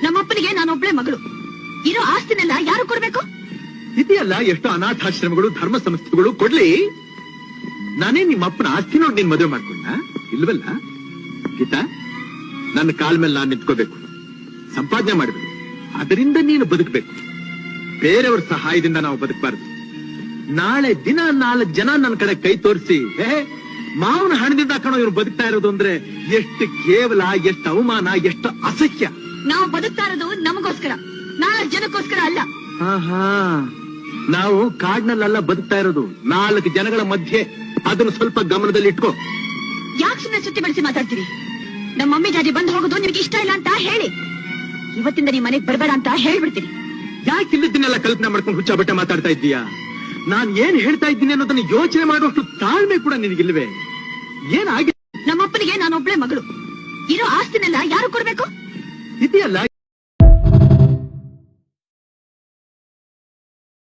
ನಮ್ಮಪ್ಪನಿಗೆ ನಾನೊಬ್ಳೆ ಮಗಳು. ಇರೋ ಆಸ್ತಿನೆಲ್ಲ ಯಾರು ಕೊಡ್ಬೇಕು? ಇದೆಯಲ್ಲ ಎಷ್ಟು ಅನಾಥಾಶ್ರಮಗಳು, ಧರ್ಮ ಸಂಸ್ಥೆಗಳು ಕೊಡ್ಲಿ. ನಾನೇ ನಿಮ್ಮ ಅಪ್ಪನ ಆಸ್ತಿ ನೋಡಿ ನೀನ್ ಮದುವೆ ಮಾಡ್ಕೊಂಡ ಇಲ್ವಲ್ಲ ಗೀತಾ. ನನ್ನ ಕಾಲ್ ಮೇಲೆ ನಾನು ನಿಂತ್ಕೋಬೇಕು, ಸಂಪಾದನೆ ಮಾಡಬೇಕು, ಅದರಿಂದ ನೀನು ಬದುಕಬೇಕು. ಬೇರೆಯವ್ರ ಸಹಾಯದಿಂದ ನಾವು ಬದುಕಬಾರದು. ನಾಳೆ ದಿನ 4 ಜನ ನನ್ನ ಕಡೆ ಕೈ ತೋರಿಸಿ ಮಾವನ ಹಣದಿಂದ ಕಣೋ ಇವ್ರು ಬದುಕ್ತಾ ಇರೋದು ಅಂದ್ರೆ ಎಷ್ಟು ಕೇವಲ, ಎಷ್ಟು ಅವಮಾನ, ಎಷ್ಟು ಅಸಹ್ಯ. ನಾವು ಬದುಕ್ತಾ ಇರೋದು ನಮಗೋಸ್ಕರ, 4 ಜನಕ್ಕೋಸ್ಕರ ಅಲ್ಲ. ನಾವು ಕಾಡ್ನಲ್ಲೆಲ್ಲ ಬದುಕ್ತಾ ಇರೋದು 4 ಜನಗಳ ಮಧ್ಯೆ. ಅದನ್ನು ಸ್ವಲ್ಪ ಗಮನದಲ್ಲಿ ಇಟ್ಕೋ. ಯಾಕೆ ಸುಮ್ಮನೆ ಸುತ್ತಿ ಬೆಳೆಸಿ ಮಾತಾಡ್ತೀರಿ? ನಮ್ಮ ಮಮ್ಮಿ ಜಾಜಿ ಬಂದು ಹೋಗೋದು ನಿಮ್ಗೆ ಇಷ್ಟ ಇಲ್ಲ ಅಂತ ಹೇಳಿ, ಇವತ್ತಿಂದ ನೀವ್ ಮನೆಗ್ ಬರ್ಬೇಡ ಅಂತ ಹೇಳ್ಬಿಡ್ತೀನಿ. ಯಾಕೆ ಇಲ್ಲದನ್ನೆಲ್ಲ ಕಲ್ಪನೆ ಮಾಡ್ಕೊಂಡು ಹುಚ್ಚ ಬಟ್ಟೆ ಮಾತಾಡ್ತಾ ಇದ್ದೀಯಾ? ನಾನ್ ಏನ್ ಹೇಳ್ತಾ ಇದ್ದೀನಿ ಅನ್ನೋದನ್ನ ಯೋಚನೆ ಮಾಡುವಷ್ಟು ತಾಳ್ಮೆ ಕೂಡ ನಿನಗಿಲ್ವೇ? ಏನಾಗಿದೆ? ನಮ್ಮಪ್ಪನಿಗೆ ನಾನೊಬ್ಳೆ ಮಗಳು. ಇರೋ ಆಸ್ತಿನೆಲ್ಲ ಯಾರು ಕೊಡ್ಬೇಕು? ಇದೆಯಲ್ಲ